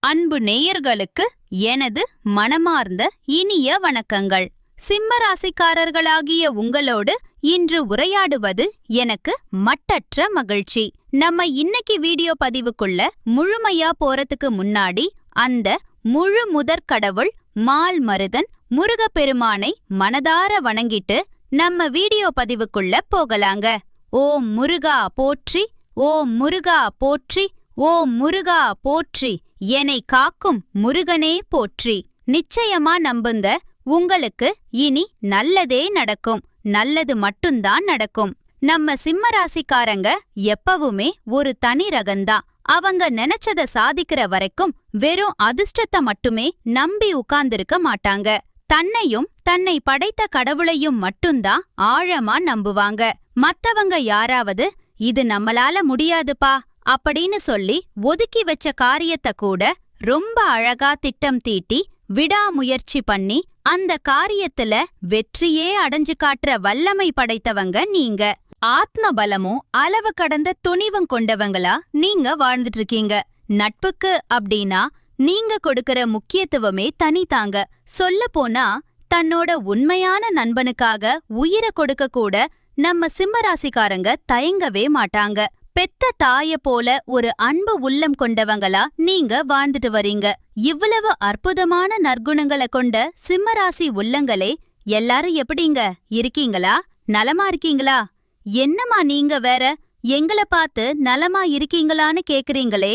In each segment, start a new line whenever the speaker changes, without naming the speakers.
அன்பு நேயர்களுக்கு எனது மனமார்ந்த இனிய வணக்கங்கள். சிம்ம ராசிக்காரர்களாகிய உங்களோடு இன்று உரையாடுவது எனக்கு மட்டற்ற மகிழ்ச்சி. நம்ம இன்னைக்கு வீடியோ பதிவுக்குள்ள முழுமையா போறதுக்கு முன்னாடி அந்த முழு முதற் கடவுள் மால் மருதன் முருகப்பெருமானை மனதார வணங்கிட்டு நம்ம வீடியோ பதிவுக்குள்ள போகலாங்க. ஓம் முருகா போற்றி, ஓம் முருகா போற்றி, ஓம் முருகா போற்றி, என்னை காக்கும் முருகனே போற்றி. நிச்சயமா நம்புங்க, உங்களுக்கு இனி நல்லதே நடக்கும். நல்லது மட்டும்தான் நடக்கும். நம்ம சிம்ம ராசிக்காரங்க எப்பவுமே ஒரு தனி ரகந்தான். அவங்க நினைச்சத சாதிக்கிற வரைக்கும் வெறும் அதிர்ஷ்டத்தை மட்டுமே நம்பி உட்கார்ந்திருக்க மாட்டாங்க. தன்னையும் தன்னை படைத்த கடவுளையும் மட்டும்தான் ஆழமா நம்புவாங்க. மத்தவங்க யாராவது இது நம்மளால முடியாதுப்பா அப்படின்னு சொல்லி ஒதுக்கி வச்ச காரியத்தை கூட ரொம்ப அழகா திட்டம் தீட்டி விடாமுயற்சி பண்ணி அந்த காரியத்துல வெற்றியே அடைஞ்சு காட்டுற வல்லமை படைத்தவங்க நீங்க. ஆத்ம பலமும் அளவு கடந்த துணிவும் கொண்டவங்களா நீங்க வாழ்ந்துட்டு இருக்கீங்க. நட்புக்கு அப்படின்னா நீங்க கொடுக்கற முக்கியத்துவமே தனிதாங்க. சொல்ல போனா தன்னோட உண்மையான நண்பனுக்காக உயிரை கொடுக்க கூட நம்ம சிம்மராசிக்காரங்க தயங்கவே மாட்டாங்க. பெத்த தாய போல ஒரு அன்பு உள்ளம் கொண்டவங்களா நீங்க வாழ்ந்துட்டு வரீங்க. இவ்வளவு அற்புதமான நற்குணங்களை கொண்ட சிம்மராசி உள்ளங்களே, எல்லாரும் எப்படிங்க இருக்கீங்களா? நலமா இருக்கீங்களா? என்னமா நீங்க வேற எங்களை பார்த்து நலமா இருக்கீங்களான்னு கேக்குறீங்களே.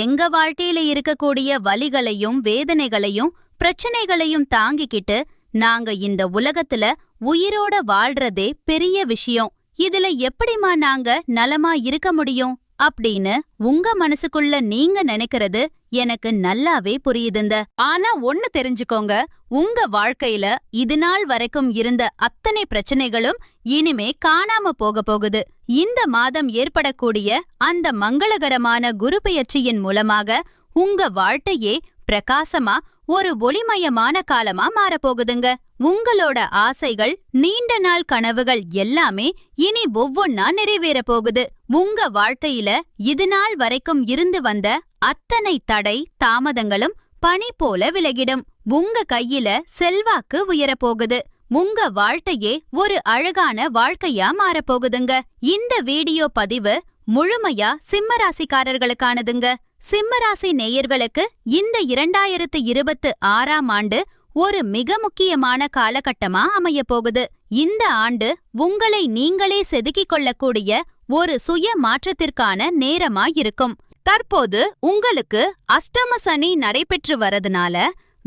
எங்க வாழ்க்கையில இருக்கக்கூடிய வலிகளையும் வேதனைகளையும் பிரச்சனைகளையும் தாங்கிக்கிட்டு நாங்க இந்த உலகத்துல உயிரோட வாழ்றதே பெரிய விஷயம். இதுல எப்படிமா நாங்க நலமா இருக்க முடியும் அப்படின்னு உங்க மனசுக்குள்ள நீங்க நினைக்கிறது எனக்கு நல்லாவே புரியுதுங்க. ஆனா ஒண்ணு தெரிஞ்சுக்கோங்க, உங்க வாழ்க்கையில இது நாள் வரைக்கும் இருந்த அத்தனை பிரச்சனைகளும் இனிமே காணாம போக போகுது. இந்த மாதம் ஏற்படக்கூடிய அந்த மங்களகரமான குரு பெயர்ச்சியின் மூலமாக உங்க வாழ்க்கையே பிரகாசமா ஒரு ஒளிமயமான காலமா மாறப்போகுதுங்க. உங்களோட ஆசைகள், நீண்ட நாள் கனவுகள் எல்லாமே இனி ஒவ்வொன்னா நிறைவேற போகுது. உங்க வாழ்க்கையில இது நாள் வரைக்கும் இருந்து வந்த அத்தனை தடை தாமதங்களும் பனி போல விலகிடும். உங்க கையில செல்வாக்கு உயரப்போகுது. உங்க வாழ்க்கையே ஒரு அழகான வாழ்க்கையா மாறப்போகுதுங்க. இந்த வீடியோ பதிவு முழுமையா சிம்மராசிக்காரர்களுக்கானதுங்க. சிம்மராசி நேயர்களுக்கு இந்த 2026ஆம் ஆண்டு ஒரு மிக முக்கியமான காலகட்டமா அமைய போகுது. இந்த ஆண்டு உங்களை நீங்களே செதுக்கிக் கொள்ளக்கூடிய ஒரு சுய மாற்றத்திற்கான நேரமா இருக்கும். தற்போது உங்களுக்கு அஷ்டம சனி நடைபெற்று வரதுனால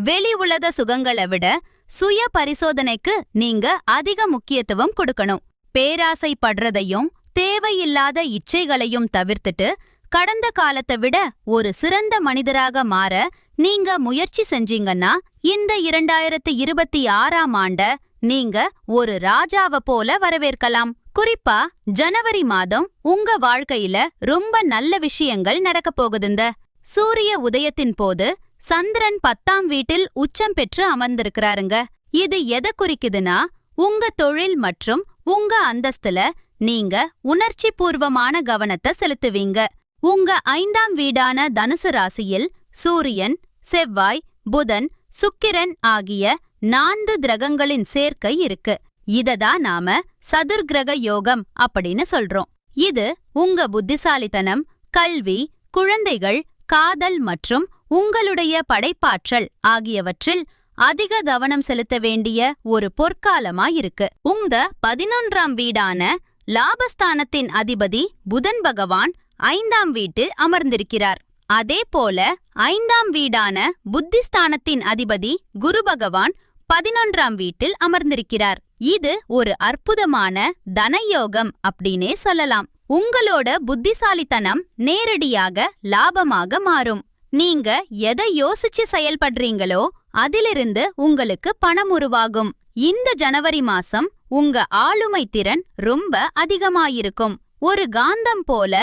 வெளி உலக சுகங்களை விட சுய பரிசோதனைக்கு நீங்க அதிக முக்கியத்துவம் கொடுக்கணும். பேராசைப்படுறதையும் தேவையில்லாத இச்சைகளையும் தவிர்த்துட்டு கடந்த காலத்தை விட ஒரு சிறந்த மனிதராக மாற நீங்க முயற்சி செஞ்சீங்கன்னா இந்த 2026ஆம் ஆண்ட நீங்க ஒரு ராஜாவ போல வரவேற்கலாம். குறிப்பா ஜனவரி மாதம் உங்க வாழ்க்கையில ரொம்ப நல்ல விஷயங்கள் நடக்க போகுதுங்க. சூரிய உதயத்தின் போது சந்திரன் 10ஆம் வீட்டில் உச்சம் பெற்று அமர்ந்திருக்கிறாருங்க. இது எதை குறிக்குதுன்னா, உங்க தொழில் மற்றும் உங்க அந்தஸ்துல நீங்க உணர்ச்சி பூர்வமான கவனத்தை செலுத்துவீங்க. உங்க 5ஆம் வீடான தனுசு ராசியில் சூரியன், செவ்வாய், புதன், சுக்கிரன் ஆகிய 4 கிரகங்களின் சேர்க்கை இருக்கு. இததான் நாம சதுர்கிரக யோகம் அப்படின்னு சொல்றோம். இது உங்க புத்திசாலித்தனம், கல்வி, குழந்தைகள், காதல் மற்றும் உங்களுடைய படைப்பாற்றல் ஆகியவற்றில் அதிக கவனம் செலுத்த வேண்டிய ஒரு பொற்காலமா இருக்கு. உங்க 11ஆம் வீடான லாபஸ்தானத்தின் அதிபதி புதன் பகவான் 5ஆம் வீட்டில் அமர்ந்திருக்கிறார். அதே போல 5ஆம் வீடான புத்திஸ்தானத்தின் அதிபதி குரு பகவான் 11ஆம் வீட்டில் அமர்ந்திருக்கிறார். இது ஒரு அற்புதமான தனயோகம் அப்படின்னே சொல்லலாம். உங்களோட புத்திசாலித்தனம் நேரடியாக லாபமாக மாறும். நீங்க எதை யோசிச்சு செயல்படுறீங்களோ அதிலிருந்து உங்களுக்கு பணம் உருவாகும். இந்த ஜனவரி மாசம் உங்க ஆளுமை திறன் ரொம்ப அதிகமாயிருக்கும். ஒரு காந்தம் போல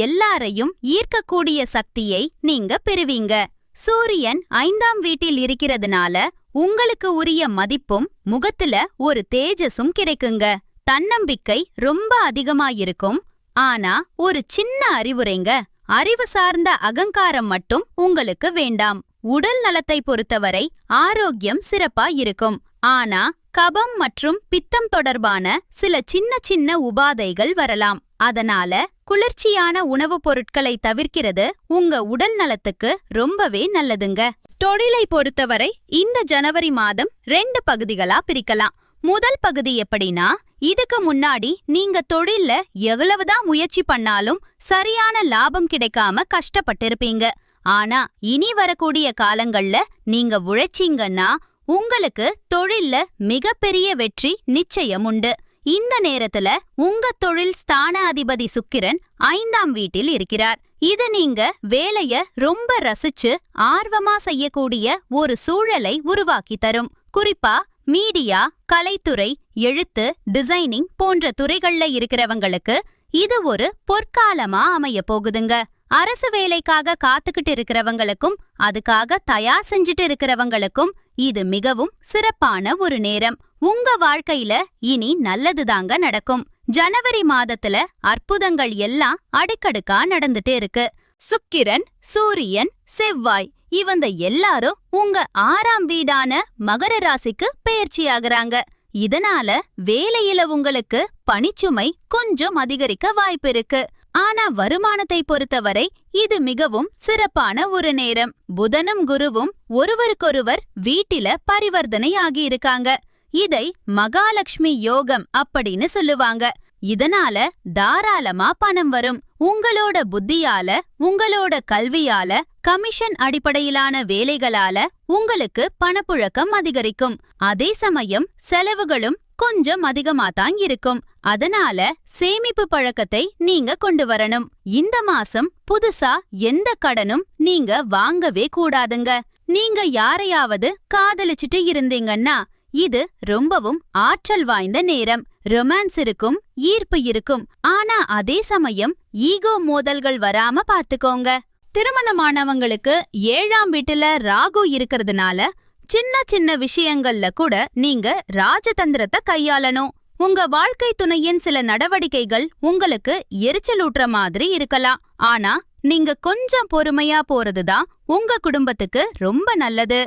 எல்லாரையும் ஈர்க்கக்கூடிய சக்தியை நீங்க பெறுவீங்க. சூரியன் 5ஆம் வீட்டில் இருக்கிறதுனால உங்களுக்கு உரிய மதிப்பும் முகத்துல ஒரு தேஜஸும் கிடைக்குங்க. தன்னம்பிக்கை ரொம்ப அதிகமாயிருக்கும். ஆனா ஒரு சின்ன அறிவுரைங்க, அறிவு சார்ந்த அகங்காரம் மட்டும் உங்களுக்கு வேண்டாம். உடல் நலத்தை பொறுத்தவரை ஆரோக்கியம் சிறப்பா இருக்கும். ஆனா கபம் மற்றும் பித்தம் தொடர்பான சில சின்ன சின்ன உபாதைகள் வரலாம். அதனால குளிர்ச்சியான உணவுப் பொருட்களை தவிர்க்கிறது உங்க உடல் நலத்துக்கு ரொம்பவே நல்லதுங்க. தொழிலை பொறுத்தவரை இந்த ஜனவரி மாதம் 2 பகுதிகளா பிரிக்கலாம். முதல் பகுதி எப்படின்னா, இதுக்கு முன்னாடி நீங்க தொழில்ல எவ்வளவுதான் முயற்சி பண்ணாலும் சரியான லாபம் கிடைக்காம கஷ்டப்பட்டிருப்பீங்க. ஆனா இனி வரக்கூடிய காலங்கள்ல நீங்க உழைச்சீங்கன்னா உங்களுக்கு தொழில்ல மிகப்பெரிய வெற்றி நிச்சயம் உண்டு. இந்த நேரத்துல உங்க தொழில் ஸ்தான அதிபதி சுக்கிரன் 5ஆம் வீட்டில் இருக்கிறார். இது நீங்க வேலைய ரொம்ப ரசிச்சு ஆர்வமா செய்யக்கூடிய ஒரு சூழலை உருவாக்கி தரும். குறிப்பா மீடியா, கலைத்துறை, எழுத்து, டிசைனிங் போன்ற துறைகள்ல இருக்கிறவங்களுக்கு இது ஒரு பொற்காலமா அமைய போகுதுங்க. அரசு வேலைக்காக காத்துக்கிட்டு இருக்கிறவங்களுக்கும் அதுக்காக தயார் செஞ்சுட்டு இருக்கிறவங்களுக்கும் இது மிகவும் சிறப்பான ஒரு நேரம். உங்க வாழ்க்கையில இனி நல்லதுதாங்க நடக்கும். ஜனவரி மாதத்துல அற்புதங்கள் எல்லாம் அடுக்கடுக்கா நடந்துட்டு இருக்கு. சுக்கிரன், சூரியன், செவ்வாய் இவங்க எல்லாரும் உங்க 6ஆம் வீடான மகர ராசிக்கு பெயர்ச்சியாகறாங்க. இதனால வேலையில உங்களுக்கு பணிச்சுமை கொஞ்சம் அதிகரிக்க வாய்ப்பு இருக்கு. ஆனா வருமானத்தை பொறுத்தவரை இது மிகவும் சிறப்பான ஒரு நேரம். புதனும் குருவும் ஒருவருக்கொருவர் வீட்டில பரிவர்த்தனை ஆகி இருக்காங்க. இதை மகாலட்சுமி யோகம் அப்படின்னு சொல்லுவாங்க. இதனால தாராளமா பணம் வரும். உங்களோட புத்தியால, உங்களோட கல்வியால, கமிஷன் அடிப்படையிலான வேலைகளால உங்களுக்கு பணப்புழக்கம் அதிகரிக்கும். அதே சமயம் செலவுகளும் கொஞ்சம் அதிகமாதான் இருக்கும். அதனால சேமிப்பு பழக்கத்தை நீங்க கொண்டு வரணும். இந்த மாசம் புதுசா எந்த கடனும் நீங்க வாங்கவே கூடாதுங்க. நீங்க யாரையாவது காதலிச்சிட்டு இருந்தீங்கன்னா இது ரொம்பவும் ஆற்றல் வாய்ந்த நேரம். ரொமான்ஸ் இருக்கும், ஈர்ப்பு இருக்கும். ஆனா அதே சமயம் ஈகோ மோதல்கள் வராம பாத்துக்கோங்க. திருமணமானவங்களுக்கு 7ஆம் வீட்டுல ராகு இருக்கிறதுனால சின்ன சின்ன விஷயங்கள்ல கூட நீங்க ராஜதந்திரத்தை கையாளணும். உங்க வாழ்க்கை துணையின் சில நடவடிக்கைகள் உங்களுக்கு எரிச்சலூட்டுற மாதிரி இருக்கலாம். ஆனா நீங்க கொஞ்சம் பொறுமையா போறதுதான் உங்க குடும்பத்துக்கு ரொம்ப நல்லது.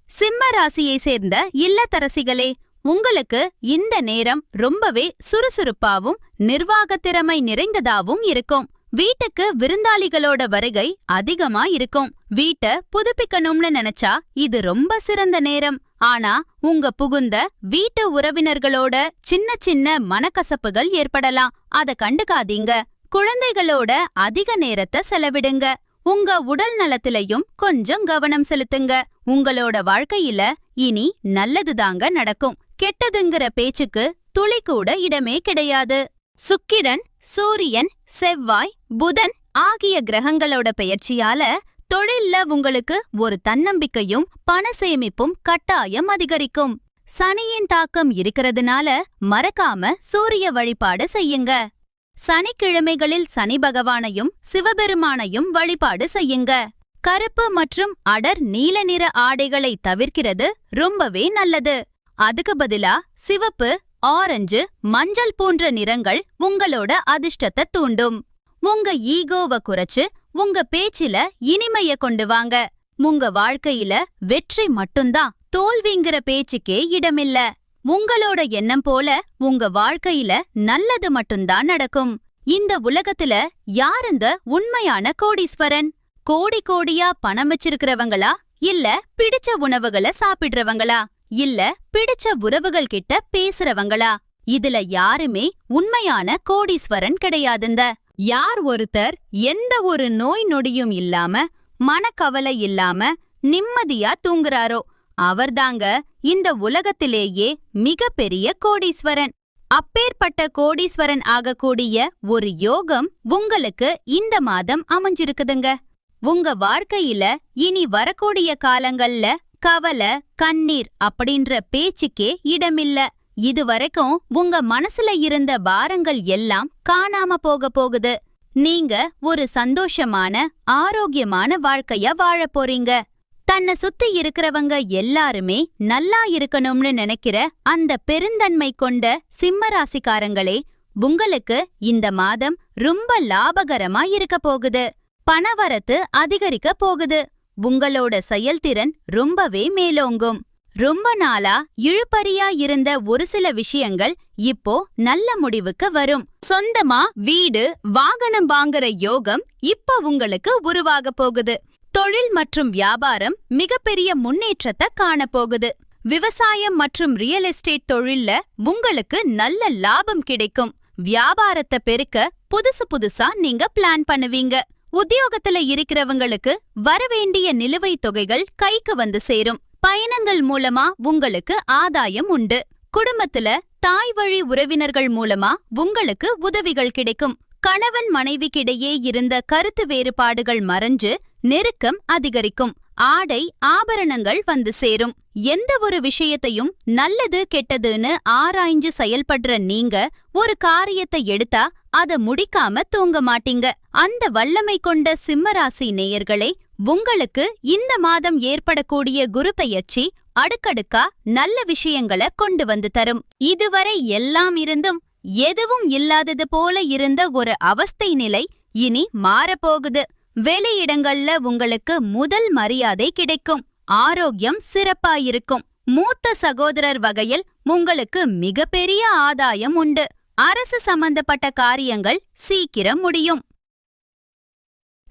சிம்ம ராசியை சேர்ந்த இல்லத்தரசிகளே, உங்களுக்கு இந்த நேரம் ரொம்பவே சுறுசுறுப்பாவும் நிர்வாகத் திறமை நிறைந்ததாவும் இருக்கும். வீட்டுக்கு விருந்தாளிகளோட வருகை அதிகமா இருக்கும். வீட்டை புதுப்பிக்கணும்னு நினைச்சா இது ரொம்ப சிறந்த நேரம். ஆனா உங்க புகுந்த வீட்டு உறவினர்களோட சின்ன சின்ன மனக்கசப்புகள் ஏற்படலாம். அத கண்டுக்காதீங்க. குழந்தைகளோட அதிக நேரத்தை செலவிடுங்க. உங்க உடல் நலத்திலையும் கொஞ்சம் கவனம் செலுத்துங்க. உங்களோட வாழ்க்கையில இனி நல்லதுதாங்க நடக்கும். கெட்டதுங்கிற பேச்சுக்கு துளி கூட இடமே கிடையாது. சுக்கிரன், சூரியன், செவ்வாய், புதன் ஆகிய கிரகங்களோட பெயர்ச்சியால தொழில்ல உங்களுக்கு ஒரு தன்னம்பிக்கையும் பண சேமிப்பும் கட்டாயம் அதிகரிக்கும். சனியின் தாக்கம் இருக்கிறதுனால மறக்காம சூரிய வழிபாடு செய்யுங்க. சனிக்கிழமைகளில் சனி பகவானையும் சிவபெருமானையும் வழிபாடு செய்யுங்க. கருப்பு மற்றும் அடர் நீல நிற ஆடைகளை தவிர்க்கிறது ரொம்பவே நல்லது. அதுக்கு பதிலா சிவப்பு, ஆரஞ்சு, மஞ்சள் போன்ற நிறங்கள் உங்களோட அதிர்ஷ்டத்தை தூண்டும். உங்க ஈகோவை குறைச்சு உங்க பேச்சில இனிமைய கொண்டு வாங்க. உங்க வாழ்க்கையில வெற்றி மட்டும்தான், தோல்விங்கிற பேச்சுக்கே இடமில்ல. உங்களோட எண்ணம் போல உங்க வாழ்க்கையில நல்லது மட்டும்தான் நடக்கும். இந்த உலகத்துல யாருந்த உண்மையான கோடீஸ்வரன்? கோடி கோடியா பணம் வச்சிருக்கிறவங்களா, இல்ல பிடிச்ச உணவுகளை சாப்பிடுறவங்களா, இல்ல பிடிச்ச உறவுகள் கிட்ட பேசுறவங்களா? இதுல யாருமே உண்மையான கோடீஸ்வரன் கிடையாதுங்க. யார் ஒருத்தர் எந்த ஒரு நோய் நொடியும் இல்லாம, மனக்கவலை இல்லாம நிம்மதியா தூங்குறாரோ அவர்தாங்க இந்த உலகத்திலேயே மிகப்பெரிய கோடீஸ்வரன். அப்பேற்பட்ட கோடீஸ்வரன் ஆகக்கூடிய ஒரு யோகம் உங்களுக்கு இந்த மாதம் அமைஞ்சிருக்குதுங்க. உங்க வாழ்க்கையில இனி வரக்கூடிய காலங்கள்ல கவலை, கண்ணீர் அப்படின்ற பேச்சுக்கே இடமில்ல. இதுவரைக்கும் உங்க மனசுல இருந்த பாரங்கள் எல்லாம் காணாம போக போகுது. நீங்க ஒரு சந்தோஷமான, ஆரோக்கியமான வாழ்க்கைய வாழப் போறீங்க. தன்னை சுத்தி இருக்கிறவங்க எல்லாருமே நல்லா இருக்கணும்னு நினைக்கிற அந்த பெருந்தன்மை கொண்ட சிம்மராசிக்காரங்களே, உங்களுக்கு இந்த மாதம் ரொம்ப லாபகரமா இருக்க போகுது. பணவரத்து அதிகரிக்க போகுது. உங்களோட செயல்திறன் ரொம்பவே மேலோங்கும். ரொம்ப நாளா இழுபறியா இருந்த ஒரு சில விஷயங்கள் இப்போ நல்ல முடிவுக்கு வரும். சொந்தமா வீடு, வாகனம் வாங்குற யோகம் இப்ப உங்களுக்கு உருவாக போகுது. தொழில் மற்றும் வியாபாரம் மிகப்பெரிய முன்னேற்றத்தை காண போகுது. விவசாயம் மற்றும் ரியல் எஸ்டேட் தொழில்ல உங்களுக்கு நல்ல லாபம் கிடைக்கும். வியாபாரத்தை பெருக்க புதுசா நீங்க பிளான் பண்ணுவீங்க. உத்தியோகத்துல இருக்கிறவங்களுக்கு வரவேண்டிய நிலுவைத் தொகைகள் கைக்கு வந்து சேரும். பயணங்கள் மூலமா உங்களுக்கு ஆதாயம் உண்டு. குடும்பத்துல தாய் வழி உறவினர்கள் மூலமா உங்களுக்கு உதவிகள் கிடைக்கும். கணவன் மனைவிக்கிடையே இருந்த கருத்து வேறுபாடுகள் மறைஞ்சு நெருக்கம் அதிகரிக்கும். ஆடை ஆபரணங்கள் வந்து சேரும். எந்த ஒரு விஷயத்தையும் நல்லது கெட்டதுன்னு ஆராய்ஞ்சு செயல்படுற நீங்க ஒரு காரியத்தை எடுத்தா அத முடிக்காம தூங்க மாட்டீங்க. அந்த வல்லமை கொண்ட சிம்மராசி நேயர்களே, உங்களுக்கு இந்த மாதம் ஏற்படக்கூடிய குரு பெயர்ச்சி அடுக்கடுக்கா நல்ல விஷயங்களை கொண்டு வந்து தரும். இதுவரை எல்லாம் இருந்தும் எதுவும் இல்லாதது போல இருந்த ஒரு அவஸ்தை நிலை இனி மாறப்போகுது. வெளியிடங்கள்ல உங்களுக்கு முதல் மரியாதை கிடைக்கும். ஆரோக்கியம் சிறப்பாயிருக்கும். மூத்த சகோதரர் வகையில் உங்களுக்கு மிகப்பெரிய ஆதாயம் உண்டு. அரசு சம்பந்தப்பட்ட காரியங்கள் சீக்கிரம் முடியும்.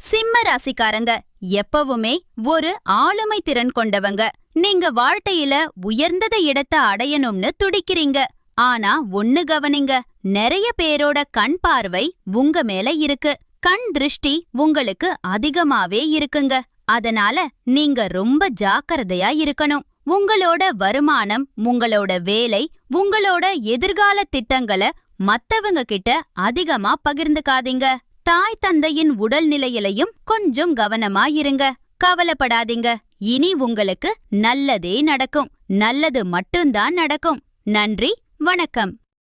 சிம்ம ராசிக்காரங்க எப்பவுமே ஒரு ஆளுமை திறன் கொண்டவங்க. நீங்க வாழ்க்கையில உயர்ந்தத இடத்தை அடையணும்னு துடிக்கிறீங்க. ஆனா ஒண்ணு கவனிங்க, நிறைய பேரோட கண் பார்வை உங்க மேல இருக்கு. கண் திருஷ்டி உங்களுக்கு அதிகமாவே இருக்குங்க. அதனால நீங்க ரொம்ப ஜாக்கிரதையா இருக்கணும். உங்களோட வருமானம், உங்களோட வேலை, உங்களோட எதிர்கால திட்டங்களை மத்தவங்க கிட்ட அதிகமா பகிர்ந்துக்காதீங்க. தாய் தந்தையின் உடல்நிலையிலையும் கொஞ்சம் கவனமா இருங்க. கவலைப்படாதீங்க, இனி உங்களுக்கு நல்லதே நடக்கும். நல்லது மட்டும்தான் நடக்கும். நன்றி, வணக்கம்.